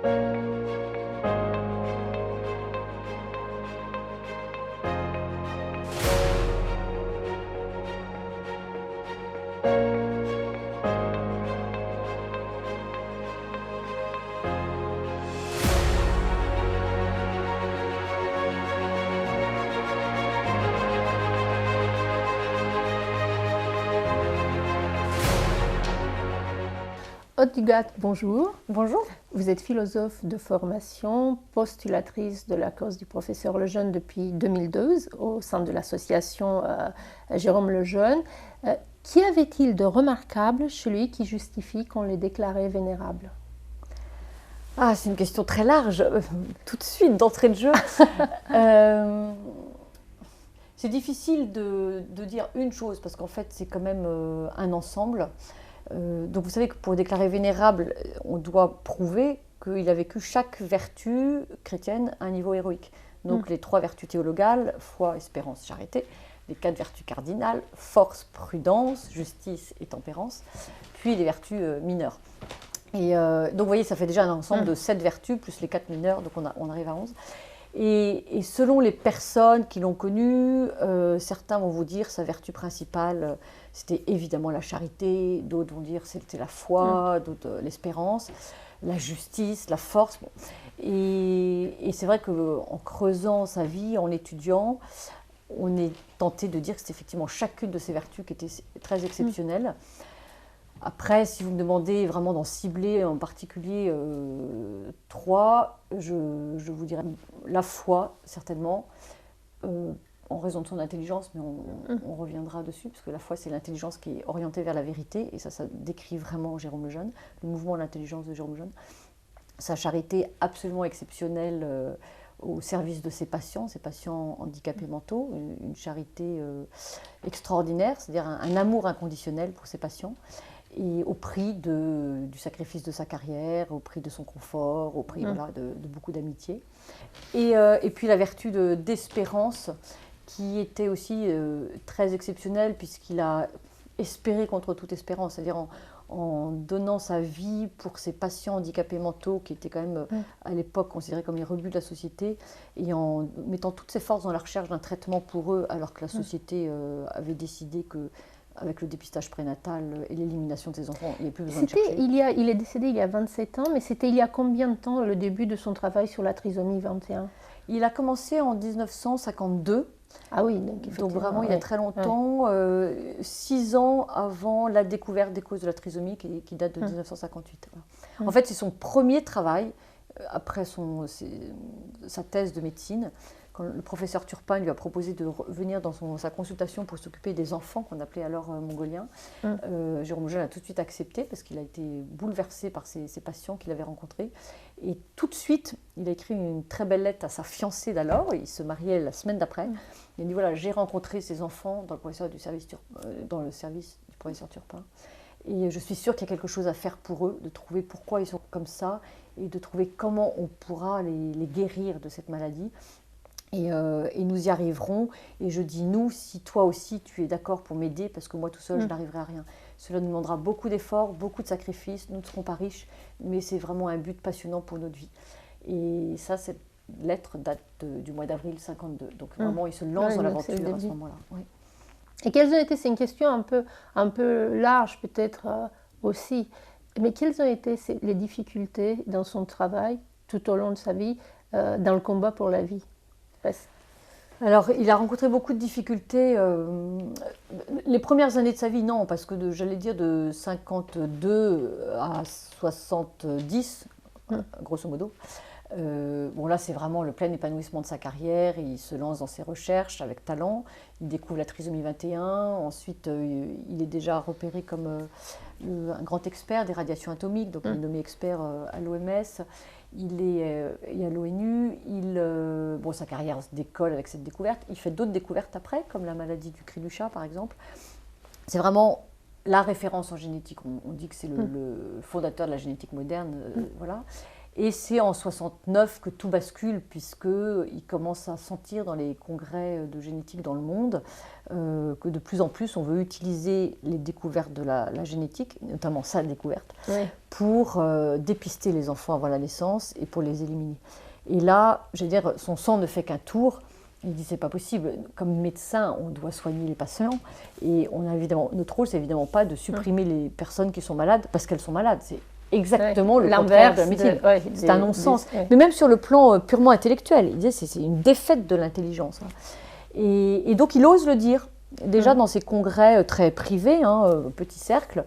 Aude Dugat, bonjour. Bonjour. Vous êtes philosophe de formation, postulatrice de la cause du professeur Lejeune depuis 2012 au sein de l'association Jérôme Lejeune. Qu'y avait-il de remarquable chez lui qui justifie qu'on l'ait déclaré vénérable? Ah, c'est une question très large. Tout de suite, d'entrée de jeu. C'est difficile de dire une chose parce qu'en fait, c'est quand même un ensemble. Donc vous savez que pour déclarer vénérable, on doit prouver qu'il a vécu chaque vertu chrétienne à un niveau héroïque. Donc les 3 vertus théologales, foi, espérance, charité, les 4 vertus cardinales, force, prudence, justice et tempérance, puis les vertus mineures. Et donc vous voyez, ça fait déjà un ensemble de 7 vertus, plus les 4 mineures, donc on arrive à 11. Et selon les personnes qui l'ont connu, certains vont vous dire sa vertu principale, c'était évidemment la charité, d'autres vont dire c'était la foi, d'autres l'espérance, la justice, la force. Bon. Et c'est vrai qu'en creusant sa vie, en l'étudiant, on est tenté de dire que c'est effectivement chacune de ces vertus qui était très exceptionnelle. Après, si vous me demandez vraiment d'en cibler en particulier 3, je vous dirais la foi, certainement, en raison de son intelligence, mais on reviendra dessus, parce que la foi, c'est l'intelligence qui est orientée vers la vérité, et ça décrit vraiment Jérôme Lejeune, le mouvement de l'intelligence de Jérôme Lejeune. Sa charité absolument exceptionnelle au service de ses patients handicapés mentaux, une charité extraordinaire, c'est-à-dire un amour inconditionnel pour ses patients, et au prix du sacrifice de sa carrière, au prix de son confort, au prix de beaucoup d'amitié. Et puis la vertu d'espérance, qui était aussi très exceptionnelle, puisqu'il a espéré contre toute espérance, c'est-à-dire en donnant sa vie pour ses patients handicapés mentaux, qui étaient quand même à l'époque considérés comme les rebuts de la société, et en mettant toutes ses forces dans la recherche d'un traitement pour eux, alors que la société avait décidé que avec le dépistage prénatal et l'élimination de ces enfants, il n'y a plus besoin de chercher. Il est décédé il y a 27 ans, mais c'était il y a combien de temps le début de son travail sur la trisomie 21? Il a commencé en 1952. Ah oui, donc vraiment il y a très longtemps, 6 ans avant la découverte des causes de la trisomie qui date de 1958. Voilà. En fait, c'est son premier travail, après sa thèse de médecine, quand le professeur Turpin lui a proposé de venir dans sa consultation pour s'occuper des enfants qu'on appelait alors mongoliens. Jérôme Lejeune a tout de suite accepté parce qu'il a été bouleversé par ces patients qu'il avait rencontrés. Et tout de suite, il a écrit une très belle lettre à sa fiancée d'alors. Il se mariait la semaine d'après. Il a dit voilà, j'ai rencontré ces enfants dans le service du professeur Turpin. Et je suis sûre qu'il y a quelque chose à faire pour eux, de trouver pourquoi ils sont comme ça et de trouver comment on pourra les guérir de cette maladie. Et nous y arriverons. Et je dis nous, si toi aussi tu es d'accord pour m'aider, parce que moi tout seul je n'arriverai à rien. Cela nous demandera beaucoup d'efforts, beaucoup de sacrifices, nous ne serons pas riches, mais c'est vraiment un but passionnant pour notre vie. Et ça, cette lettre date du mois d'avril 52. Donc vraiment, il se lance dans l'aventure à ce moment-là. Oui. Et quelles ont été, c'est une question un peu large peut-être aussi, mais quelles ont été les difficultés dans son travail tout au long de sa vie, dans le combat pour la vie? Alors, il a rencontré beaucoup de difficultés. Les premières années de sa vie, non, parce que j'allais dire de 52 à 70, grosso modo. Bon, là, c'est vraiment le plein épanouissement de sa carrière. Il se lance dans ses recherches avec talent. Il découvre la trisomie 21. Ensuite, il est déjà repéré comme un grand expert des radiations atomiques, donc il est nommé expert à l'OMS. Il est à l'ONU. Bon, sa carrière se décolle avec cette découverte. Il fait d'autres découvertes après, comme la maladie du cri du chat, par exemple. C'est vraiment la référence en génétique. On dit que c'est le fondateur de la génétique moderne. Voilà. Et c'est en 69 que tout bascule, puisqu'il commence à sentir dans les congrès de génétique dans le monde que de plus en plus on veut utiliser les découvertes de la génétique, notamment sa découverte, pour dépister les enfants avant la naissance et pour les éliminer. Et là, je veux dire, son sang ne fait qu'un tour. Il dit c'est pas possible. Comme médecin, on doit soigner les patients et on a évidemment notre rôle, c'est évidemment pas de supprimer les personnes qui sont malades parce qu'elles sont malades. C'est exactement le contraire de la médecine. C'est un non-sens. Mais même sur le plan purement intellectuel, il disait c'est une défaite de l'intelligence. Et donc il ose le dire. Déjà dans ses congrès très privés, petit cercle,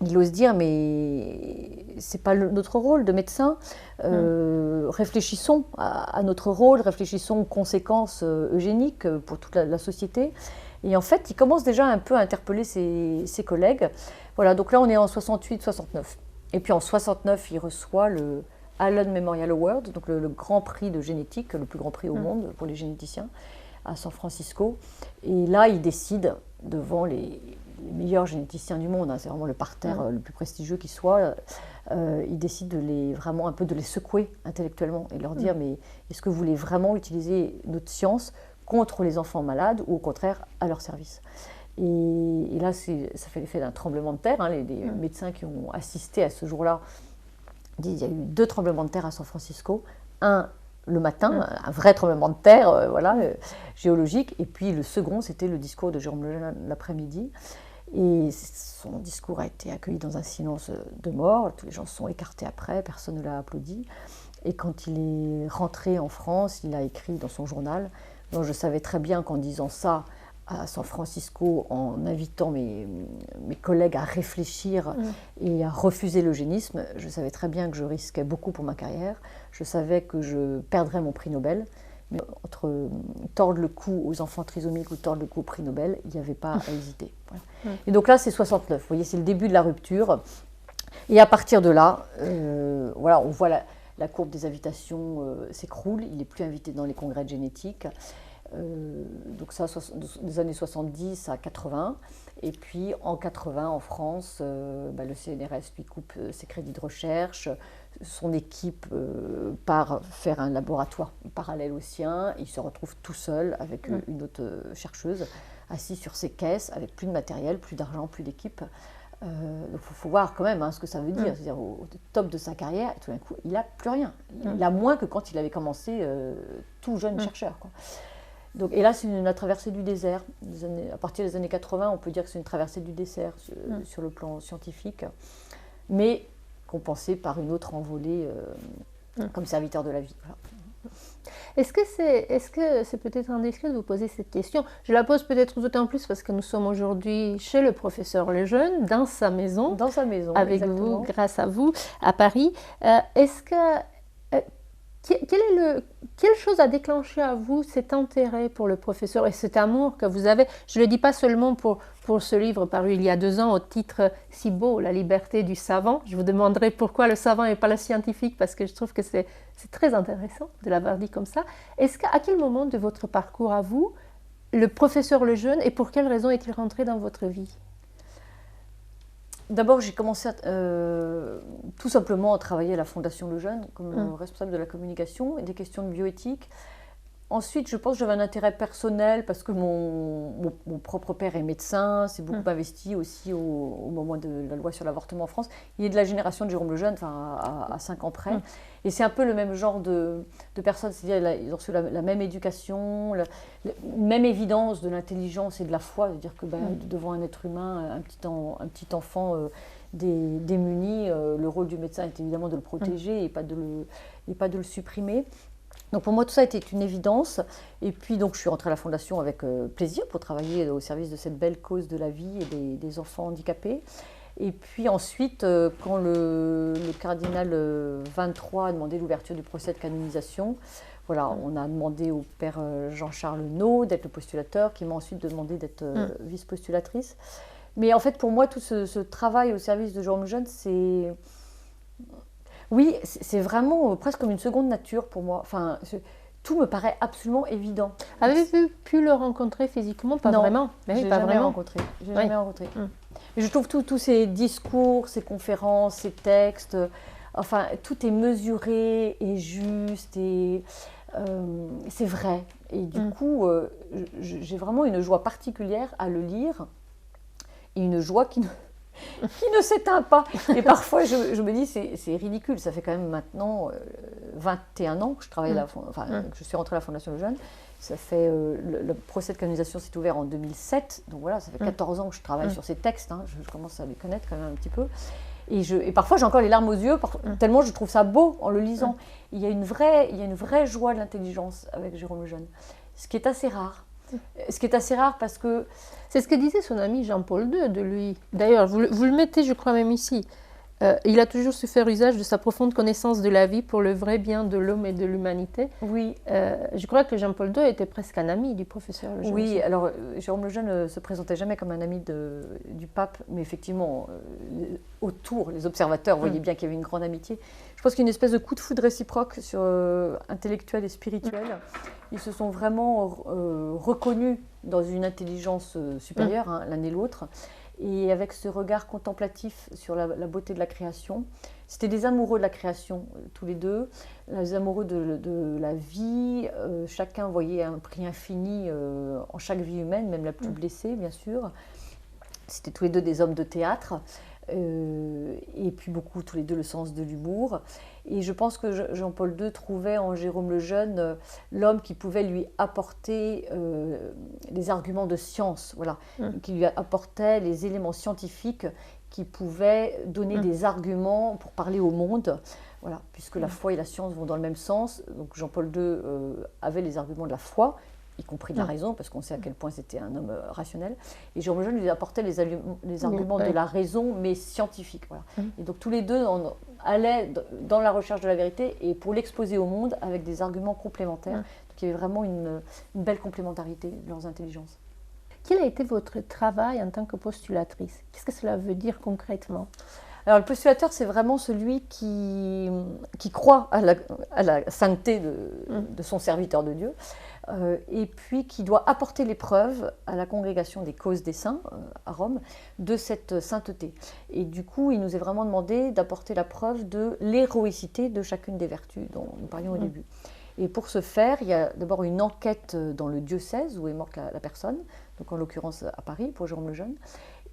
il ose dire mais c'est pas notre rôle de médecin. Réfléchissons à notre rôle, réfléchissons aux conséquences eugéniques pour toute la société. Et en fait, il commence déjà un peu à interpeller ses collègues. Voilà, donc là on est en 68-69. Et puis en 69, il reçoit le Allen Memorial Award, donc le grand prix de génétique, le plus grand prix au monde pour les généticiens, à San Francisco. Et là, il décide, devant les meilleurs généticiens du monde, c'est vraiment le parterre le plus prestigieux qui soit, il décide vraiment un peu de les secouer intellectuellement et de leur dire mais est-ce que vous voulez vraiment utiliser notre science contre les enfants malades ou au contraire à leur service? Et là, ça fait l'effet d'un tremblement de terre. Les médecins qui ont assisté à ce jour-là disent qu'il y a eu 2 tremblements de terre à San Francisco. Un le matin, un vrai tremblement de terre géologique. Et puis le second, c'était le discours de Jérôme Lejeune l'après-midi. Et son discours a été accueilli dans un silence de mort. Tous les gens se sont écartés après, personne ne l'a applaudi. Et quand il est rentré en France, il a écrit dans son journal « Donc je savais très bien qu'en disant ça, à San Francisco, en invitant mes collègues à réfléchir et à refuser l'eugénisme, je savais très bien que je risquais beaucoup pour ma carrière. Je savais que je perdrais mon prix Nobel. Mais entre tordre le cou aux enfants trisomiques ou tordre le cou au prix Nobel, il n'y avait pas à hésiter. Voilà. Et donc là, c'est 69. Vous voyez, c'est le début de la rupture. Et à partir de là, on voit la courbe des invitations s'écroule. Il n'est plus invité dans les congrès de génétique. Donc ça, des années 70 à 80. Et puis en 80, en France, le CNRS lui coupe ses crédits de recherche. Son équipe part faire un laboratoire parallèle au sien. Il se retrouve tout seul avec une autre chercheuse, assis sur ses caisses, avec plus de matériel, plus d'argent, plus d'équipe. Donc il faut voir quand même ce que ça veut dire. C'est-à-dire au top de sa carrière, et tout d'un coup, il n'a plus rien. Il a moins que quand il avait commencé tout jeune chercheur, quoi. Donc, et là, c'est la traversée du désert. À partir des années 80, on peut dire que c'est une traversée du désert sur le plan scientifique, mais compensée par une autre envolée comme serviteur de la vie. Voilà. Est-ce que c'est peut-être indiscret de vous poser cette question? Je la pose peut-être d'autant plus parce que nous sommes aujourd'hui chez le professeur Lejeune, dans sa maison, avec exactement. Vous, grâce à vous, à Paris. Quelle chose a déclenché à vous cet intérêt pour le professeur et cet amour que vous avez? Je ne le dis pas seulement pour ce livre paru il y a 2 ans au titre si beau, La liberté du savant. Je vous demanderai pourquoi le savant et pas le scientifique, parce que je trouve que c'est très intéressant de l'avoir dit comme ça. À quel moment de votre parcours à vous, le professeur Lejeune, et pour quelle raison est-il rentré dans votre vie? D'abord, j'ai commencé tout simplement à travailler à la Fondation Lejeune comme responsable de la communication et des questions de bioéthique. Ensuite, je pense que j'avais un intérêt personnel parce que mon propre père est médecin, s'est beaucoup investi aussi au moment de la loi sur l'avortement en France. Il est de la génération de Jérôme Lejeune, à 5 ans près. Et c'est un peu le même genre de personnes, c'est-à-dire ils ont reçu la même éducation, la même évidence de l'intelligence et de la foi. C'est-à-dire que devant un être humain, un petit enfant démuni, le rôle du médecin est évidemment de le protéger et pas de le supprimer. Donc pour moi, tout ça était une évidence. Et puis donc, je suis rentrée à la Fondation avec plaisir pour travailler au service de cette belle cause de la vie et des enfants handicapés. Et puis ensuite, quand le cardinal 23 a demandé l'ouverture du procès de canonisation, voilà, on a demandé au père Jean-Charles Naud d'être le postulateur, qui m'a ensuite demandé d'être vice-postulatrice. Mais en fait, pour moi, tout ce travail au service de Jérôme Lejeune, c'est... Oui, c'est vraiment presque comme une seconde nature pour moi. Enfin, tout me paraît absolument évident. Avez-vous pu le rencontrer physiquement? Pas vraiment. Je n'ai jamais rencontré. Mais je trouve tous ces discours, ces conférences, ces textes Enfin, tout est mesuré et juste et c'est vrai. Et du coup, j'ai vraiment une joie particulière à le lire et une joie qui ne s'éteint pas. Et parfois, je me dis, c'est ridicule. Ça fait quand même maintenant 21 ans que je travaille que je suis rentrée à la Fondation Le Jeune. Ça fait, le procès de canonisation s'est ouvert en 2007. Donc voilà, ça fait 14 ans que je travaille sur ces textes. Hein. Je commence à les connaître quand même un petit peu. Et parfois, j'ai encore les larmes aux yeux, tellement je trouve ça beau en le lisant. Il y a une vraie joie de l'intelligence avec Jérôme Lejeune, ce qui est assez rare. Ce qui est assez rare parce que... C'est ce que disait son ami Jean-Paul II de lui. D'ailleurs, vous le mettez, je crois, même ici. Il a toujours su faire usage de sa profonde connaissance de la vie pour le vrai bien de l'homme et de l'humanité. Oui. Je crois que Jean-Paul II était presque un ami du professeur Lejeune. Oui, alors Jérôme Lejeune ne se présentait jamais comme un ami du pape, mais effectivement, autour, les observateurs voyaient bien qu'il y avait une grande amitié. Je pense qu'il y a une espèce de coup de foudre réciproque sur intellectuel et spirituel. Ils se sont vraiment reconnus dans une intelligence supérieure, l'un et l'autre. Et avec ce regard contemplatif sur la beauté de la création. C'était des amoureux de la création, tous les deux, des amoureux de la vie. Chacun voyait un prix infini en chaque vie humaine, même la plus blessée, bien sûr. C'était tous les deux des hommes de théâtre. Et puis beaucoup, tous les deux, le sens de l'humour. Et je pense que Jean-Paul II trouvait en Jérôme Lejeune l'homme qui pouvait lui apporter les arguments de science, voilà, qui lui apportait les éléments scientifiques qui pouvaient donner des arguments pour parler au monde, voilà, puisque la foi et la science vont dans le même sens. Donc Jean-Paul II avait les arguments de la foi, y compris de la raison, parce qu'on sait à quel point c'était un homme rationnel. Et Jérôme Lejeune lui apportait les arguments de la raison, mais scientifiques. Voilà. Et donc tous les deux allaient dans la recherche de la vérité et pour l'exposer au monde avec des arguments complémentaires. Donc il y avait vraiment une belle complémentarité de leurs intelligences. Quel a été votre travail en tant que postulatrice? Qu'est-ce que cela veut dire concrètement? Alors le postulateur, c'est vraiment celui qui croit à la sainteté de son serviteur de Dieu, et puis qui doit apporter les preuves à la congrégation des causes des saints à Rome de cette sainteté. Et du coup, il nous est vraiment demandé d'apporter la preuve de l'héroïcité de chacune des vertus dont nous parlions au début. Et pour ce faire, il y a d'abord une enquête dans le diocèse où est morte la personne, donc en l'occurrence à Paris pour Jérôme Lejeune.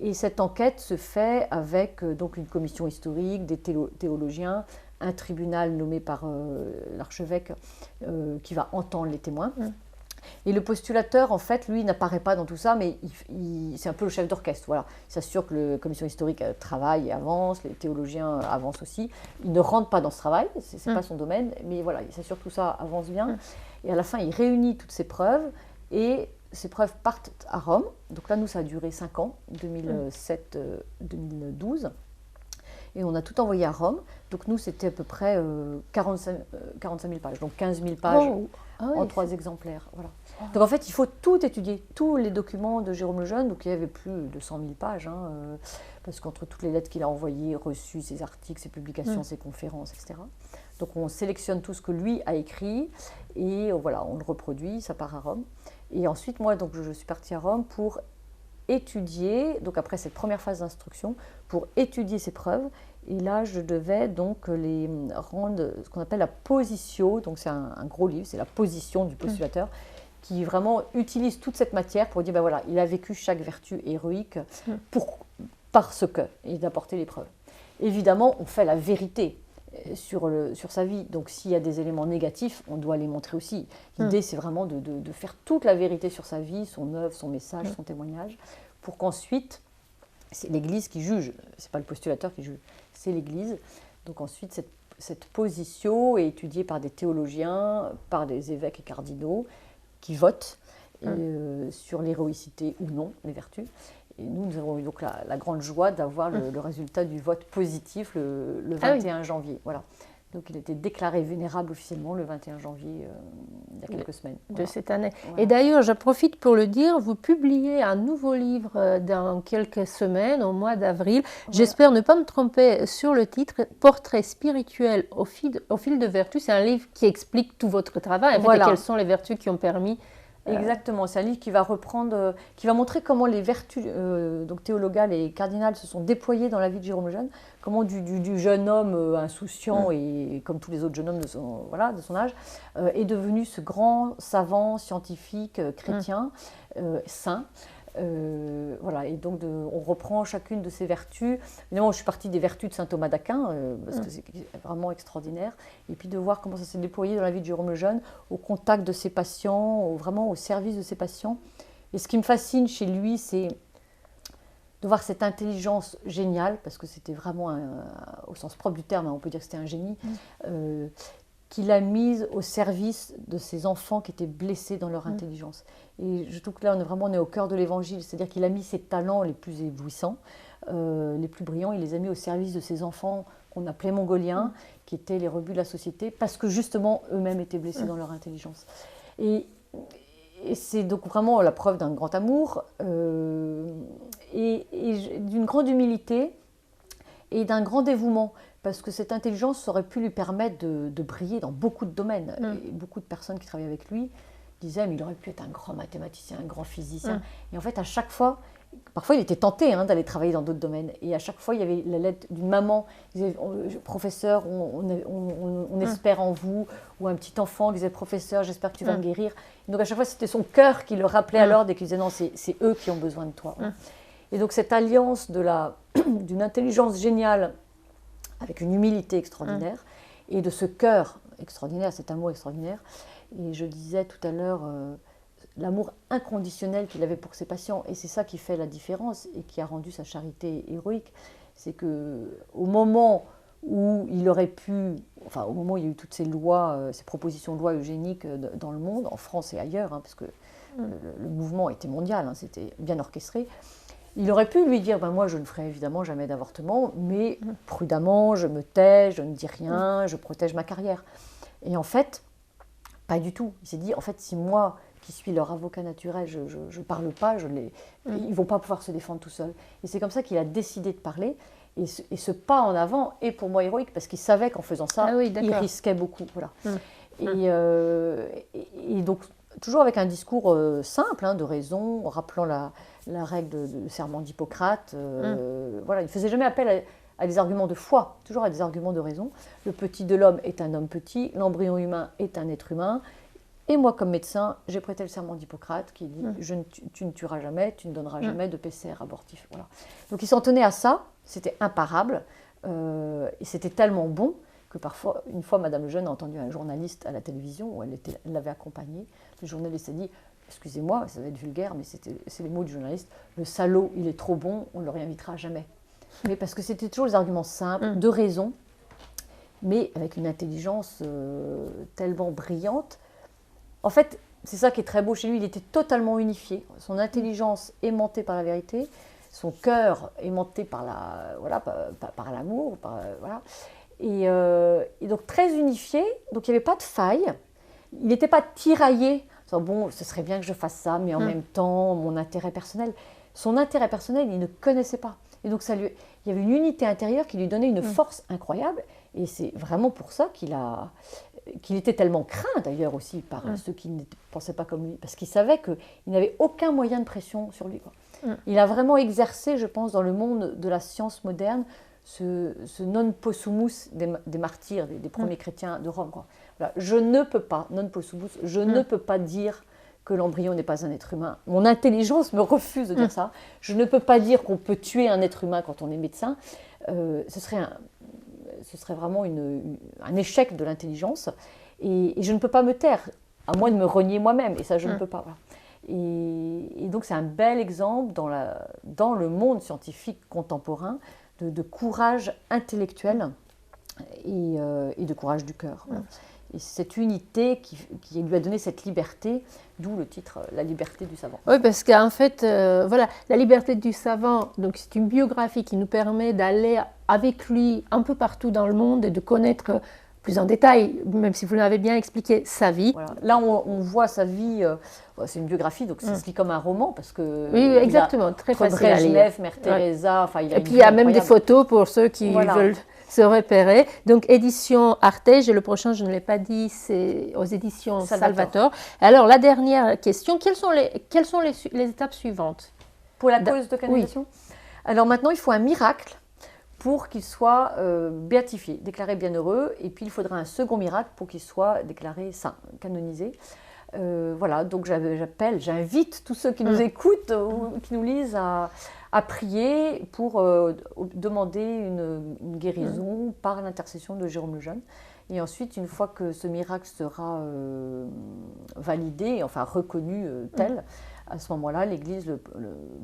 Et cette enquête se fait avec donc une commission historique, des théologiens, un tribunal nommé par l'archevêque qui va entendre les témoins. Et le postulateur, en fait, lui, n'apparaît pas dans tout ça, mais c'est un peu le chef d'orchestre. Voilà. Il s'assure que la commission historique travaille et avance, les théologiens avancent aussi. Il ne rentre pas dans ce travail, ce n'est pas son domaine, mais voilà, il s'assure que tout ça avance bien. Et à la fin, il réunit toutes ces preuves, et ces preuves partent à Rome. Donc là, nous, ça a duré 5 ans, 2007-2012. Et on a tout envoyé à Rome. Donc nous, c'était à peu près 45 000 pages, donc 15 000 pages en 3 exemplaires. Voilà. Donc en fait, il faut tout étudier, tous les documents de Jérôme Lejeune. Donc il y avait plus de 100 000 pages, parce qu'entre toutes les lettres qu'il a envoyées, reçues, ses articles, ses publications, ses conférences, etc. Donc on sélectionne tout ce que lui a écrit et voilà, on le reproduit, ça part à Rome. Et ensuite, moi, donc, je suis partie à Rome pour étudier, donc après cette première phase d'instruction, pour étudier ces preuves. Et là, je devais donc les rendre ce qu'on appelle la positio, donc c'est un gros livre, c'est la position du postulateur, qui vraiment utilise toute cette matière pour dire, ben voilà, il a vécu chaque vertu héroïque parce que, et d'apporter les preuves. Évidemment, on fait la vérité sur sa vie, donc s'il y a des éléments négatifs, on doit les montrer aussi. L'idée, c'est vraiment de faire toute la vérité sur sa vie, son œuvre, son message, son témoignage, pour qu'ensuite, c'est l'Église qui juge, c'est pas le postulateur qui juge, c'est l'Église. Donc ensuite, cette position est étudiée par des théologiens, par des évêques et cardinaux, qui votent sur l'héroïcité ou non, les vertus. Et nous avons eu donc la grande joie d'avoir le résultat du vote positif le 21 janvier. Voilà. Donc il a été déclaré vénérable officiellement le 21 janvier, il y a quelques semaines. De cette année. Voilà. Et d'ailleurs, j'en profite pour le dire, vous publiez un nouveau livre dans quelques semaines, au mois d'avril. Voilà. J'espère ne pas me tromper sur le titre, Portrait spirituel au fil de vertu. C'est un livre qui explique tout votre travail, en fait, et quelles sont les vertus qui ont permis Exactement, c'est un livre qui va reprendre, qui va montrer comment les vertus donc théologales et cardinales se sont déployées dans la vie de Jérôme Lejeune, comment du jeune homme insouciant et comme tous les autres jeunes hommes de son âge, est devenu ce grand savant, scientifique, chrétien, saint. Voilà, et donc on reprend chacune de ces vertus. Évidemment, je suis partie des vertus de saint Thomas d'Aquin, parce que c'est vraiment extraordinaire. Et puis de voir comment ça s'est déployé dans la vie de Jérôme Lejeune, au contact de ses patients, vraiment au service de ses patients. Et ce qui me fascine chez lui, c'est de voir cette intelligence géniale, parce que c'était vraiment, au sens propre du terme, on peut dire que c'était un génie, qu'il a mise au service de ces enfants qui étaient blessés dans leur intelligence. Et je trouve que là, on est au cœur de l'évangile, c'est-à-dire qu'il a mis ses talents les plus éblouissants, les plus brillants, il les a mis au service de ces enfants qu'on appelait mongoliens, qui étaient les rebuts de la société, parce que justement, eux-mêmes étaient blessés dans leur intelligence. Et c'est donc vraiment la preuve d'un grand amour, et d'une grande humilité, et d'un grand dévouement, parce que cette intelligence aurait pu lui permettre de briller dans beaucoup de domaines. Et beaucoup de personnes qui travaillaient avec lui disaient, mais il aurait pu être un grand mathématicien, un grand physicien. Et en fait, à chaque fois, parfois il était tenté d'aller travailler dans d'autres domaines, et à chaque fois, il y avait la lettre d'une maman qui disait, professeur, on espère en vous, ou un petit enfant qui disait, professeur, j'espère que tu vas me guérir. Et donc à chaque fois, c'était son cœur qui le rappelait à l'ordre et qui disait, non, c'est eux qui ont besoin de toi. Et donc cette alliance d'une intelligence géniale avec une humilité extraordinaire et de ce cœur extraordinaire, cet amour extraordinaire. Et je disais tout à l'heure, l'amour inconditionnel qu'il avait pour ses patients, et c'est ça qui fait la différence et qui a rendu sa charité héroïque, c'est qu'au moment où il aurait pu, au moment où il y a eu toutes ces lois, ces propositions de loi eugéniques dans le monde, en France et ailleurs, parce que le mouvement était mondial, c'était bien orchestré, il aurait pu lui dire, moi je ne ferai évidemment jamais d'avortement, mais prudemment, je me tais, je ne dis rien, je protège ma carrière. Et en fait, pas du tout. Il s'est dit, en fait, si moi, qui suis leur avocat naturel, je ne parle pas, ils ne vont pas pouvoir se défendre tout seuls. Et c'est comme ça qu'il a décidé de parler. Et ce pas en avant est pour moi héroïque, parce qu'il savait qu'en faisant ça, il risquait beaucoup. Voilà. Et donc, toujours avec un discours simple, de raison, rappelant la règle du serment d'Hippocrate. Voilà, il ne faisait jamais appel à des arguments de foi, toujours à des arguments de raison. Le petit de l'homme est un homme petit, l'embryon humain est un être humain. Et moi, comme médecin, j'ai prêté le serment d'Hippocrate qui dit tu ne tueras jamais, tu ne donneras jamais de PCR abortif. Voilà. Donc il s'en tenait à ça, c'était imparable, et c'était tellement bon que parfois, une fois, Madame Lejeune a entendu un journaliste à la télévision, où elle l'avait accompagné. Le journaliste a dit, excusez-moi, ça va être vulgaire, mais c'est les mots du journaliste, le salaud, il est trop bon, on ne le réinvitera jamais. Mais parce que c'était toujours les arguments simples, de raison, mais avec une intelligence tellement brillante. En fait, c'est ça qui est très beau chez lui, il était totalement unifié. Son intelligence aimantée par la vérité, son cœur aimanté par l'amour, voilà. Et donc très unifié, donc il n'y avait pas de faille, il n'était pas tiraillé, bon, ce serait bien que je fasse ça, mais en même temps, mon intérêt personnel. Son intérêt personnel, il ne connaissait pas. Et donc il y avait une unité intérieure qui lui donnait une force incroyable, et c'est vraiment pour ça qu'il était tellement craint d'ailleurs aussi par ceux qui ne pensaient pas comme lui, parce qu'il savait qu'il n'avait aucun moyen de pression sur lui. Il a vraiment exercé, je pense, dans le monde de la science moderne, ce non possumus des martyrs, des premiers chrétiens de Rome. Voilà. Je ne peux pas, non possumus, je ne peux pas dire que l'embryon n'est pas un être humain. Mon intelligence me refuse de dire ça. Je ne peux pas dire qu'on peut tuer un être humain quand on est médecin. Ce serait vraiment un échec de l'intelligence. Et je ne peux pas me taire, à moins de me renier moi-même. Et ça, je ne peux pas. Voilà. Et donc, c'est un bel exemple dans le monde scientifique contemporain de courage intellectuel et de courage du cœur. Voilà. Et cette unité qui lui a donné cette liberté, d'où le titre « La liberté du savant ». Oui, parce qu'en fait, voilà, la liberté du savant, donc c'est une biographie qui nous permet d'aller avec lui un peu partout dans le monde et de connaître plus en détail, même si vous l'avez bien expliqué, sa vie. Voilà. Là, on voit sa vie, c'est une biographie, donc ça se lit comme un roman, parce que... Oui, exactement, très facile à lire. Mère Teresa, et puis il y a même des photos pour ceux qui veulent se repérer. Donc, édition Artege, et le prochain, je ne l'ai pas dit, c'est aux éditions Salvator. Alors, la dernière question, quelles sont les étapes suivantes? Pour la cause de canonisation? Oui. Alors maintenant, il faut un miracle pour qu'il soit béatifié, déclaré bienheureux, et puis il faudra un second miracle pour qu'il soit déclaré saint, canonisé. Voilà, donc j'invite tous ceux qui nous écoutent ou qui nous lisent à prier pour demander une guérison par l'intercession de Jérôme Lejeune. Et ensuite, une fois que ce miracle sera validé, enfin reconnu tel, à ce moment-là, l'Église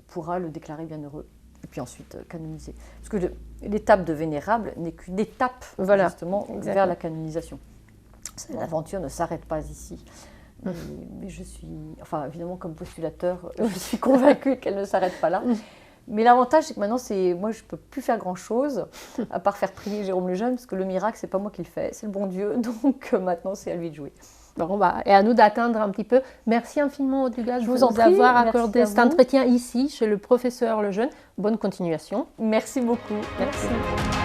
pourra le déclarer bienheureux. Et puis ensuite canoniser. Parce que l'étape de vénérable n'est qu'une étape justement vers la canonisation. L'aventure ne s'arrête pas ici. Mais je suis, enfin évidemment comme postulateur, je suis convaincue qu'elle ne s'arrête pas là. Mais l'avantage, c'est que maintenant, moi, je ne peux plus faire grand-chose, à part faire prier Jérôme Lejeune, parce que le miracle, ce n'est pas moi qui le fais, c'est le bon Dieu. Donc maintenant, c'est à lui de jouer. Bon, et à nous d'atteindre un petit peu. Merci infiniment, Auduga, de vous avoir accordé cet entretien ici, chez le professeur Lejeune. Bonne continuation. Merci beaucoup. Merci.